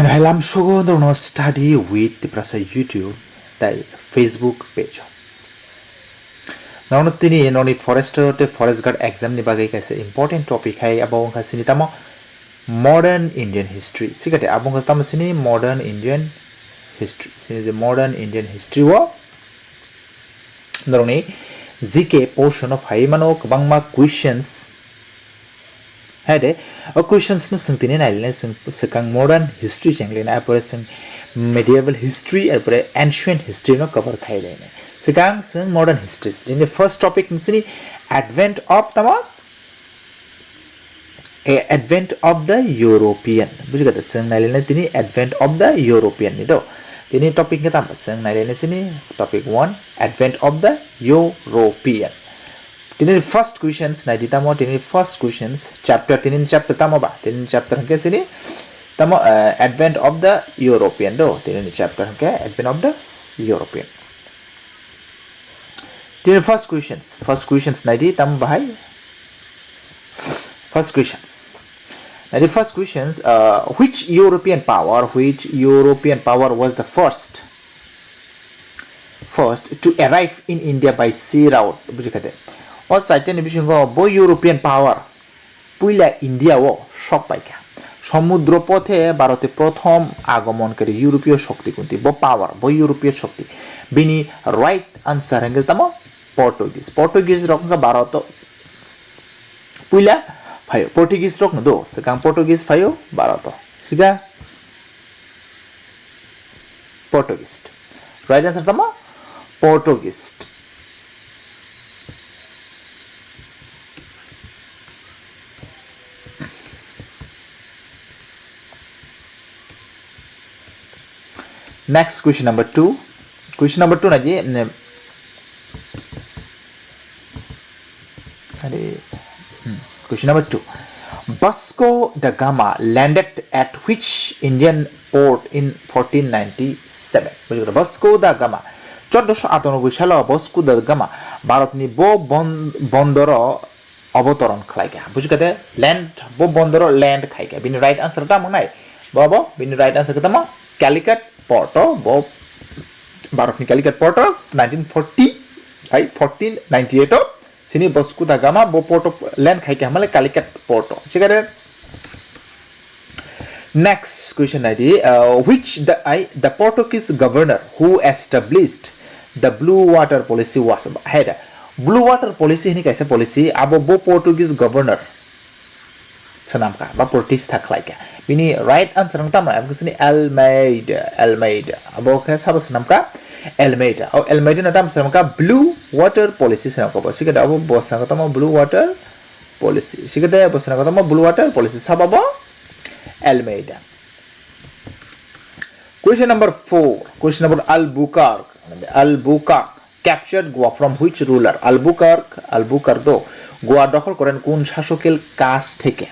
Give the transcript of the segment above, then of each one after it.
And I am sure there no study with Tiprasa YouTube তাই Facebook page. Now tini noni forester te forest guard exam ni bagai kaise important topic hai abong kasini tamo modern Indian history. Sikate abong tamo sini modern Indian history. Sini je modern Indian history wo. Noni GK portion of hai mano kabangma questions. Hade a questions no sungtini nailne sekang modern history changlena apore sung medieval history apore ancient history no cover khailene sekang sung modern history in the first topic nsini advent of the European bujigata sung nailene tini advent of the European ni do tini topic ka tam sung nailene sini topic 1 advent of the European. Tini first questions na ditamo tini first questions chapter tamo ba tini chapter ke sini tamo advent of the European do tini chapter ke advent of the European. Tini first questions na di tamo bahai first questions na di first questions which European power was the first to arrive in India by sea route bujikate o saiten bishingo bo European power puila India o shok paika সমুদ্র পথে ভারতে প্রথম আগমনকারী ইউরোপীয় শক্তি কোনটি bo power bo ইউরোপীয় শক্তি বিনি right answer হ্যাঙ্গেল তামো পর্তুগিজ রকম ভারত পুইলা ফাইও পর্তুগিজ রকম দো সেকাং পর্তুগিজ ফাইও ভারত সিগা পর্তুগিজ রাইট আনসার তামো Portuguese. Next question number 2 na ji question number 2 Vasco da Gama landed at which Indian port in 1497 বুঝলো Vasco da Gama 1498 সালে Vasco da Gama ভারতনি বো বন্দর অবতরণ খাইকা বুঝগতে ল্যান্ড বো বন্দর ল্যান্ড খাইকা বিনি রাইট আনসার টা মনাই বাবা বিনি রাইট আনসার টা মা Calicut Port bo Bharatni Calicut Port 1498 sini Vasco da Gama bo port land khai ke hamale Calicut Port sigare. Next question id which the Portuguese governor who established the blue water policy was had blue water policy ni kaisa policy abo bo Portuguese governor sanam ka ba protista khlai ka bini right answer ang tama am kusini Almeida abo ka sab sanam ka Almeida au Almeida na tam sanam ka blue water policy sanam ka bosika da abo bosa ka tama blue water policy sigada bosa ka tama blue water policy sababo Almeida. Question number 4 question number Albuquerque captured Goa from which ruler Albuquerque do Goa দখল করেন কোন শাসকের কাছ থেকে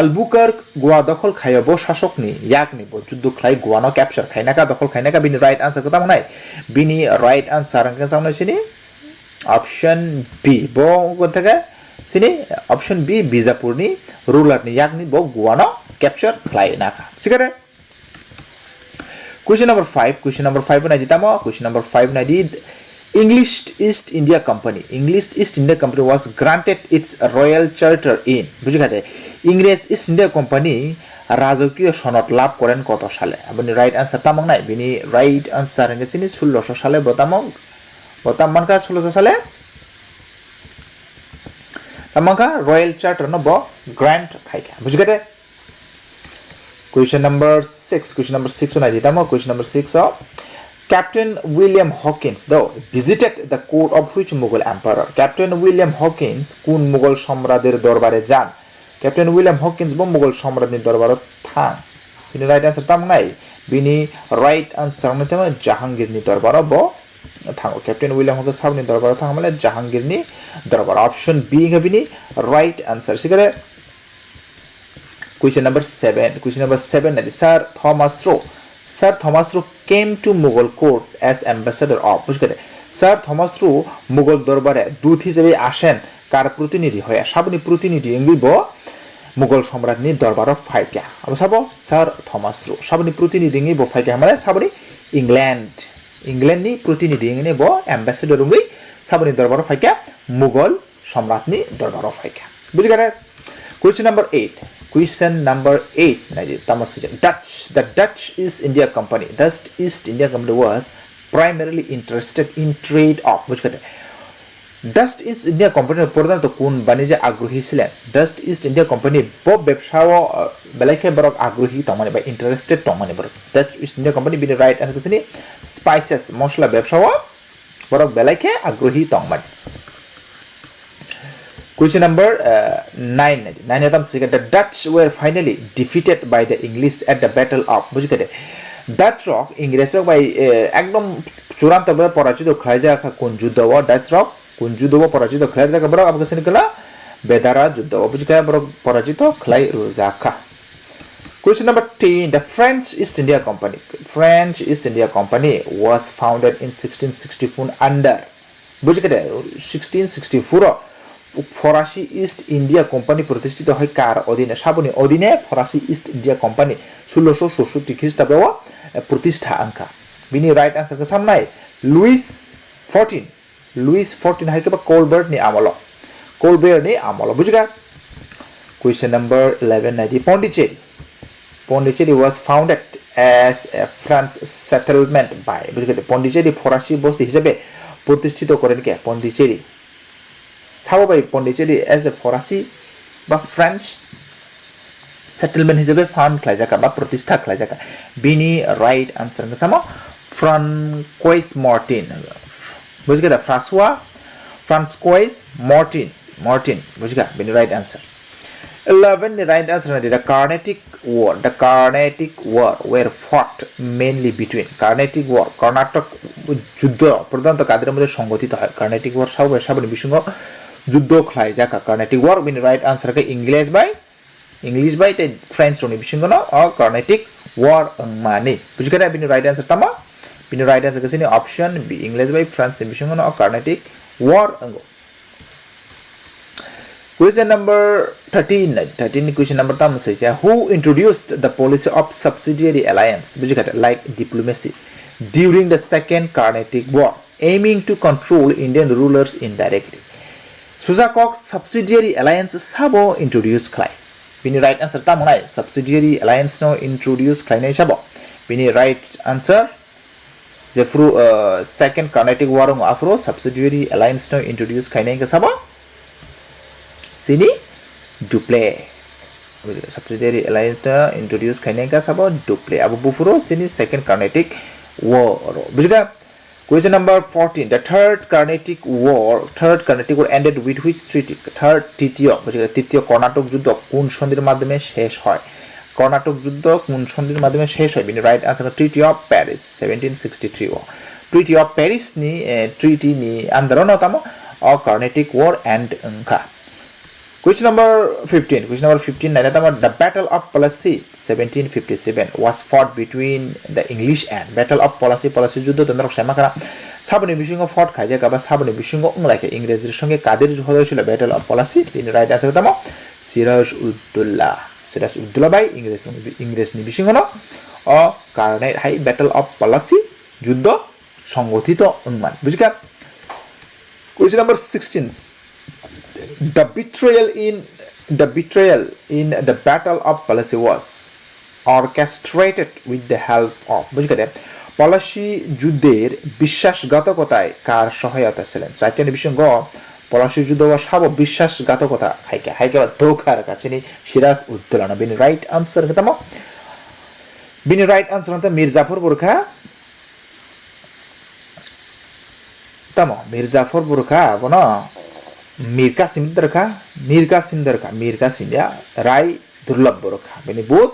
Albuquerque Goa দখল খাইবো শাসক নি ইয়াক নিবো যুদ্ধ খাই গোয়া ন ক্যাপচার খাই নাকা দখল খাই নাকা বিনি রাইট আনসার কথা মনে বিনি রাইট আনসার কে সামনে সিনি অপশন বি বো কোন থেকে সিনি অপশন বি বিজাপুর নি রুলার নি ইয়াক নিবো গোয়া ন ক্যাপচার খাই নাকা সিগারে. Question number 5 na ditamo question number 5 na did English East India Company was granted its royal charter in বুঝিগাতে ইংরেজ ইস্ট ইন্ডিয়া কোম্পানি রাজকীয় সনদ লাভ করেন কত সালে আপনি রাইট আনসার তামং নাই বিনি রাইট আনসার হেসিনি 1600 সালে বতামনকা 1600 সালে তামংকা রয়্যাল চার্টার ন ব grant খাইকা বুঝিগাতে. Question number 6 na ditamo question number 6 Captain William Hawkins though visited the court of which Mughal emperor Captain William Hawkins কোন মুঘল সম্রাটের দরবারে যান Captain William Hawkins bo Mughal সম্রাটের দরবারে থাং বিনি রাইট আনসার তাম নাই বিনি রাইট আনসার নে তাম জাহাঙ্গীর নি দরবার bo থাঙ্গো Captain William Hawkins সাবনি দরবারে থাং মানে জাহাঙ্গীর নি দরবার অপশন বি বিনি right answer সিগারে. Question number 7 is Sir Thomas Roe came to Mughal court as ambassador of বুঝলে Sir Thomas Roe মুঘল দরবারে দূত হিসেবে আসেন কার প্রতিনিধি হয় সাবনি প্রতিনিধি এঙ্গিব मुगल सम्राटनि दरबाराव फायका अब साबो सर थमास रू साबनि प्रतिनिधिनि बो फायका माने साबनि इंग्लैंडनि प्रतिनिधिनि बो एम्बेसडर रुंगै साबनि दरबाराव फायका मुगल सम्राटनि दरबाराव फायका बुझिगरे question number 8 Question number 8 The Dutch East India Company was primarily interested in trade of Dutch East India Company প্রধান তো কোন বাণিজ্যে আগ্রহী ছিলেন Dutch East India Company ব ব্যবসাও বেলাকে বড় আগ্রহী তমানে বা ইন্টারেস্টেড তমানে বড় Dutch East India Company বিন রাইট আনসার কিসনি স্পাইসেস মশলা ব্যবসাও বড় বেলাকে আগ্রহী তমানে Question number 9 The Dutch were finally defeated by the English at the Battle of Dutch Rock English Rock by একদম চূড়ান্তভাবে পরাজিত খাই যাওয়া কোন যুদ্ধ Dutch Rock কোন যুদ্ধ পরাজিত খাই যাওয়া বড় আপনি কিসনি কলা বেদারা যুদ্ধ বুঝিকা বড় পরাজিত খাই রোজাকা Question number 10 The French East India Company was founded in 1664 under বুঝিকা 1664 ফরাসি ইস্ট ইন্ডিয়া কোম্পানি প্রতিষ্ঠিত হয় কার অধীনে সাবনি অধীনে ফরাসি ইস্ট ইন্ডিয়া কোম্পানি 1666 খ্রিস্টাব্দে প্রতিষ্ঠা আঙ্কা বিনি রাইট आंसर के सामने लुइस 14 है के कोलबर्ट ने आमल बुझगा क्वेश्चन नंबर 11 नाइदी Pondicherry was founded as a French settlement by বুঝगा পন্ডিচেরি ফরাসি বস্তি হিসেবে প্রতিষ্ঠিত করেন কে পন্ডিচেরি সাবো বাই পন্ডিচেরি এজ এ ফরাসি বা ফ্রেঞ্চ সেটেলমেন্ট হিসেবে ফাউন্ড খাইজাকা বা প্রতিষ্ঠা খাইজাকা বিনি রাইট आंसर के सामो फ्रांकोइस मार्टिन बुझगा फ्रांकोइस मार्टिन बुझगा बिनि राइट आंसर 11 नि right answer the Carnatic War were fought mainly between Carnatic War Karnataka যুদ্ধ প্রধানত কাদের মধ্যে সংগঠিত হয় Carnatic War সাবনি বিসঙ্গ যুদ্ধ খাই যাকা Carnatic War বিনি রাইট आंसर के English by the French রনি বিসঙ্গ ন Carnatic War মানে বুঝগা বিনি রাইট आंसर तमा बिनि राइट आंसर के option B English by France नि बिसंग न Carnatic War अंगो Question number 13 question number tam se who introduced the policy of subsidiary alliance like diplomacy during the second Carnatic War aiming to control Indian rulers indirectly Suzakok subsidiary alliance sabo introduce klai bini right answer tam nai subsidiary alliance no introduce klai nai sabo bini right answer je fru second Carnatic War ng afro subsidiary alliance no introduce klai nai ka sabo sini duple subsidiary alliance ta introduce khaine ka sabo duple abu bufuro sini second Carnatic War bujga question number 14 the third Carnatic War ended with which treaty third titiyo bujga titiyo Karnataka যুদ্ধ কোন সন্ধির মাধ্যমে শেষ হয় Karnataka যুদ্ধ কোন সন্ধির মাধ্যমে শেষ হয় বিনি right answer Treaty of Paris 1763 Treaty of Paris ni treaty ni andaron tamo Carnatic War and ka Question number 15 the Battle of Plassey 1757 was fought between the English and Battle of Plassey যুদ্ধ তন্দ্র সেমা করা সাবনি বিসঙ্গ ফট খাইজা কাবা সাবনি বিসঙ্গ উংলাকে ইংরেজদের সঙ্গে কাদের যুদ্ধ হয়েছিল Battle of Plassey বিনি right answer তম Siraj Uddaula by ইংরেজ নি বিসঙ্গ ন ও কারণে হাই Battle of Plassey যুদ্ধ সংগঠিত উন্মান বুঝকা Question number 16 The betrayal in the Battle of Plassey was orchestrated with the help of বুঝলে পলাশী যুদ্ধের বিশ্বাসঘাতকতায় কার সহায়তা ছিলেন চারটি বিষয় গ পলাশী যুদ্ধ বা সব বিশ্বাসঘাতকতা হাইকে ধোকার কাছে নি সিরাজ উদ্দৌলা বিনি রাইট आंसर के तमो बिनि राइट आंसर त मीर जाफर बुरखा बनो मीर कासिम या राय दुर्लभ बुरखा बिनि बोथ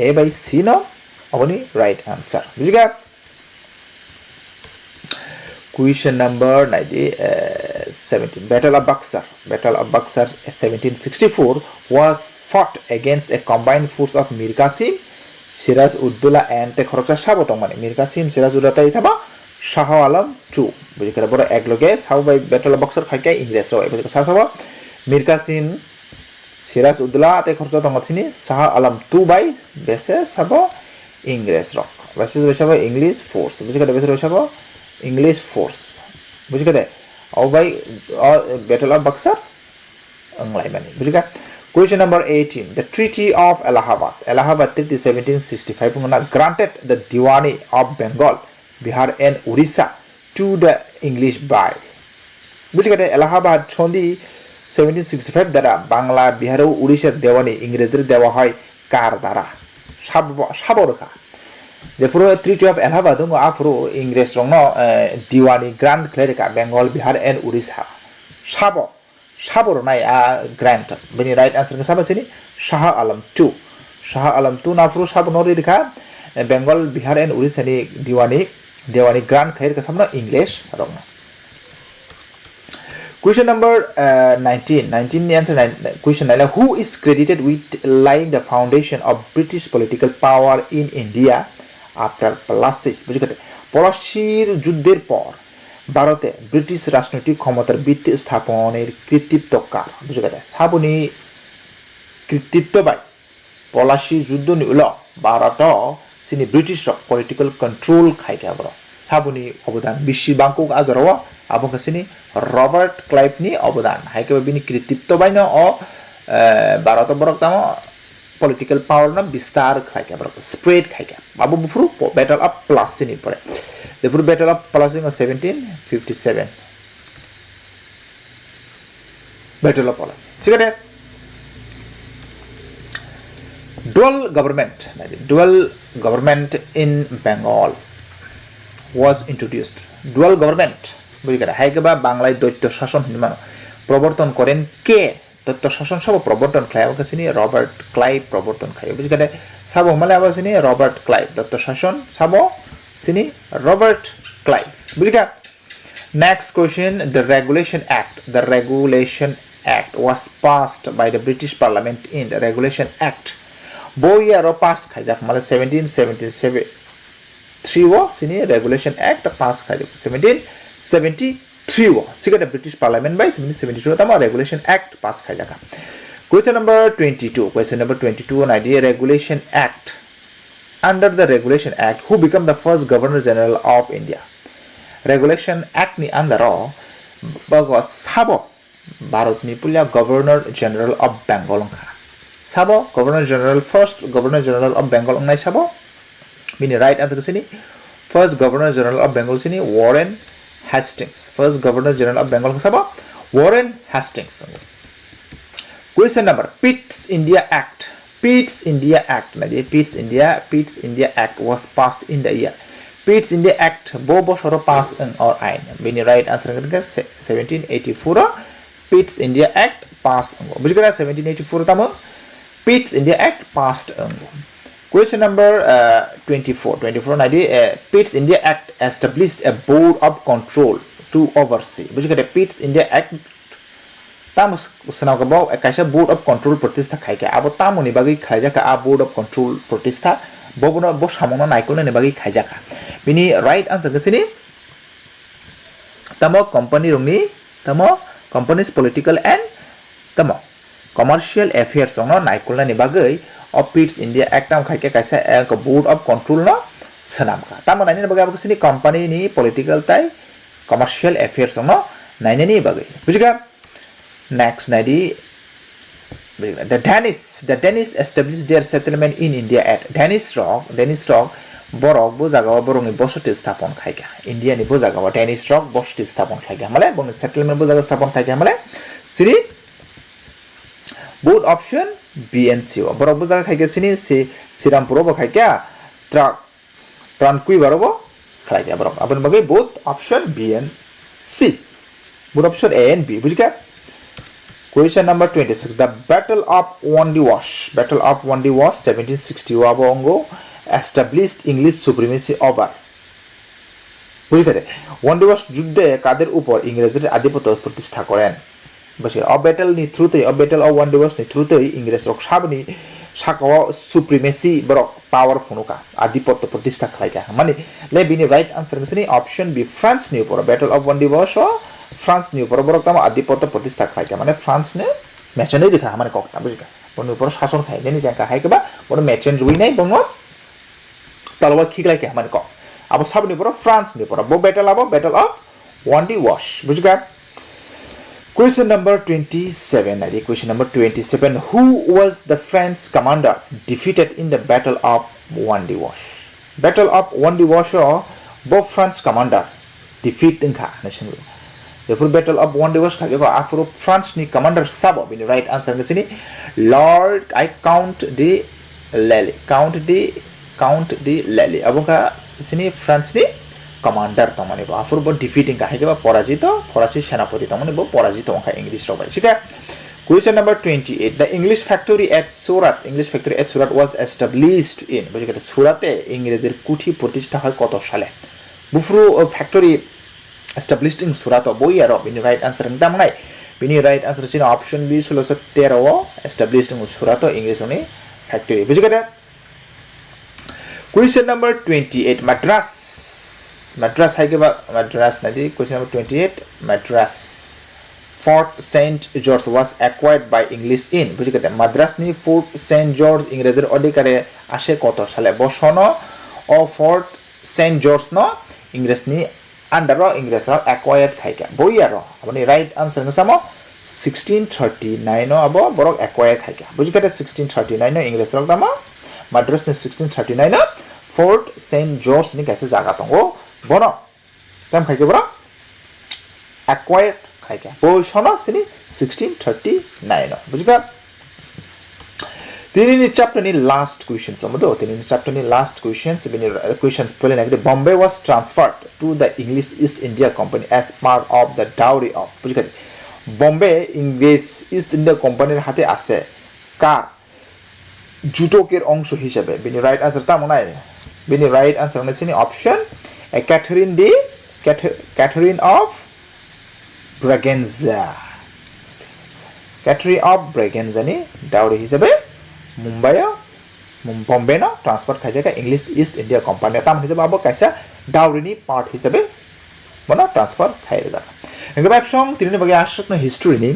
ए बाय सी नो अपनी राइट आंसर बुझिगा Question number 17 Battle of Buxar 1764 was fought against a combined force of Mir Qasim Siraj Uddaulah and te khoroksa sabotong mane Mir Qasim Siraj Uddaulah itaba Shah Alam II বুঝিকা বড় একলগে সাউ by battle of Buxar খাইকে ইংরেজ রয় বুঝিকা Sau Sau Mir Qasim Siras Udla te khorjo tong sini Shah Alam 2 by bese sabo English rock. Basis besabo English force. Bujikade bese besabo English force. Bujikade au by Battle of Buxar anglai mani. Bujika question number 18. The Treaty of Allahabad. Allahabad Treaty 1765 granted the Diwani of Bengal, Bihar and Orissa to the English by. Bujikade Allahabad Chondi 1765 দ্বারা বাংলা বিহার ও উড়িষ্যার দেওয়ানি ইংরেজদের দেওয়া হয় কার দ্বারা সাবরকা যে পুরো treaty of Allahabad দङ আফুরো ইংরেজ রং দিওয়ানি গ্রান্ড ক্লেরিকা বেঙ্গল বিহার এন্ড উড়িষ্যা সাবর নাই গ্রান্ট বেনি রাইট आंसर के साबा सिनी शाह आलम 2 ना पुरो साबो नरि रेखा बेंगल बिहार एंड उड़ीसा नि दिवानी ग्रान्ड क्लेरिका सामना इंग्लिश रङ Question number 19 the answer question 9 who is credited with laying the foundation of British political power in India after Plassey বুঝতে পলাশির যুদ্ধের পর ভারতে ব্রিটিশ রাজনৈতিক ক্ষমতার ভিত্তি স্থাপনের কৃতিত্বকার বুঝতে সাবনি কৃতিত্ব বাই পলাশি যুদ্ধ নিউল ভারত সিনি ব্রিটিশ পলিটিক্যাল কন্ট্রোল খাইকা বড় সাবনি অবদান বিশ্ব বাংকক আজরাও abang kesini Robert Clive ni অবদান হাইকে বিনি কৃতিত্ব বাইন ও ভারত বরক তাম পলিটিক্যাল পাওয়ার না বিস্তার খাইকা বরক spread খাইকা Babu বুফরু battle of Plassey নি পরে দেপুর battle of Plassey 1757 battle of Plassey সিগারে dual government in Bengal was introduced dual government বুঝিকাটা হাইকেবা বাংলায় দ্বৈত শাসন হিমান প্রবর্তন করেন কে দ্বৈত শাসন সব প্রবর্তন খায় আবাসিনি রবার্ট ক্লাইভ প্রবর্তন খায় বুঝিকাটা সাব মানে আবাসিনি রবার্ট ক্লাইভ দ্বৈত শাসন সাব সিনি রবার্ট ক্লাইভ বুঝিকা next question the regulation act was passed by the British Parliament in the regulation act boyaro pass খায় যা মানে 1773 ও সিনি regulation act pass খায় 1773 wo sigada British Parliament by 1772 tama regulation act pass khai jaka question number 22 an idea regulation act under the regulation act who become the first governor general of India regulation act ni under bago sabo bharat ni pulia governor general of Bengal kha sabo first governor general of Bengal ngai sabo mini right answer sini first governor general of Bengal sini Warren Hastings first governor general of Bengal Sabah Warren Hastings question number Pitt's India Act Pitt's India Act was passed in the year Pitt's India Act bo boshoro pass in or ain bini right answer ke 1784 Pitt's India Act pass bujikara 1784 tamo Pitt's India Act passed question number 24 idea Pitt's India Act established a board of control to oversee বুঝিকাতে Pitt's India Act tam sanam ka baw kaisa board of control pratistha khaika abo tamoni bagi khaijaka a board of control pratistha bobono bo samono naikone ne bagi khaijaka bini right answer kesini tamo company's political and tamo commercial affairs ono naikolna ni bagai of Pitt's India Act nam khaike kaisa ek board of control no sanam ka tamo naini bagai abo kesini company ni political tai commercial affairs ono naini ni bagai bujika next naidi the Danish established their settlement in India at Danish rock borok bo jaga borong ni bosoti স্থাপন khaika India ni bo jaga Danish rock bosoti স্থাপন khaika male bon settlement bo jaga স্থাপন khaika male siri both option B and C borok bo jaga khaika sini si Sirampuro bo khaika Trankui barobo khaika borok abon bagai both option B and C both option A and B bujika question number 26 the battle of Wandi Wash 1760 abongo established English supremacy over বুঝিকাতে Wandi Wash যুদ্ধে কাদের উপর ইংরেজদের আধিপত্য প্রতিষ্ঠা করেন বসে of battle নি থ্রুতে of battle of Wandi Wash নি থ্রুতে ইংরেজ রক সাবনি শাকাও সুপ্রিমেসি বরক পাওয়ার ফনুকা আধিপত্য প্রতিষ্ঠা খাইকা মানে লে বিনি রাইট আনসার গসনি অপশন বি ফ্রান্স নি উপর battle of Wandi Wash France নি উপর বরক তাম আধিপত্য প্রতিষ্ঠা খাইকা মানে ফ্রান্স নে মেচেন রেখা মানে কক না বুঝিকা বনি উপর শাসন খাই নেনি জাঙ্কা হাই কেবা বনি মেচেন রুই নাই বঙ্গ তলবা খিকলাই কে মানে cock abo sabni pora France ni pora bo battle of Wandy Wash বুঝিকা question number 27 nadi question number 27 who was the French commander defeated in the battle of Wandy Wash bo France commander defeat ingkha nation therefore battle of Wandy Wash khage ko afro France ni commander sabo bin right answer ngesini Lord I count the Lally aboka sini France ni commander tamane bo afur bo defeating ka hege ba porajito Farashi senapati tamane bo porajito onka English ro bai shika question number 28 the English factory at Surat was established in bujikata Surate ingrejer kuthi protishta hoy koto sale bufru factory established in Surat boyaro bini right answer ngam nai bini right answer sini option B 1613 established in Surat English oni factory bujikata question number 28 Madras hai ke ba Madras nadi question number 28 Madras Fort St George was acquired by English in bujikate Madras ni Fort St George ingrejer odikare ashe koto sale bosono o Fort St George no English ni under English acquired khaika boyaro aboni right answer ngasamo 1639 no abo borok acquired khaika bujikate 1639 no English rok dama Madras ni 1639 no Fort St George ni kaise jaga tongo bono tam khaike bora acquired khaika bo sono sini 1639 no bujika tinini chapter ni last questions amodo tinini chapter ni last questions bini questions pole nagde Bombay was transferred to the English East India Company as part of the dowry of bujika Bombay English East India Company er hate ase kar jutoker অংশ হিসেবে bini right answer ta monai bini right answer na sini option Catherine of Braganza ni dowry হিসেবে Bombay na transfer khai jaga English East India Company tam হিসেবে abo kaisa dowry ni part হিসেবে bona transfer khai jaga engba option tinini bagi ashak na history ni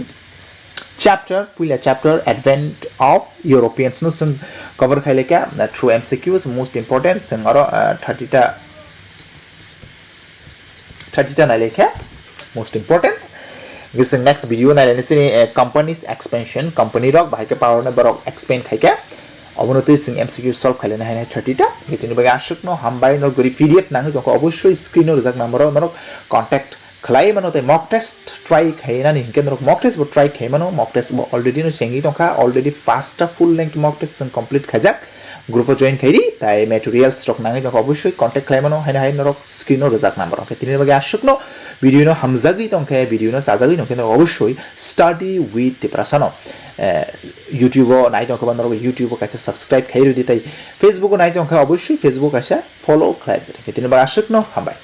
chapter advent of Europeans no sing cover khaile ka through MCQs most important sing aro 30 ta na lekha most important this next video na lene sini companies expansion company rok bhai ke power na barok expand khaike obonoti sing MCQ solve khaile na 30 ta getini bagi ashuk no hambai no gori PDF na joko obosshoi screen or jak number no contact khlai manote mock test try khaina ni kendro mock test bo try khaimano mock test bo already no sengi tonka already fast full length mock test sing complete khajak group of join khairi tai materials stock nangi joko obosshoi contact khlaimano haina norok screen or jak number okay tinir bagi ashuk no video no hamjagi tonka video no sajagi no kendro obosshoi study with Tiprasa no YouTube nai tonka bandro YouTube kaise subscribe khairu ditai Facebook nai tonka obosshoi Facebook asa follow khlai tinir bagi ashuk no hambai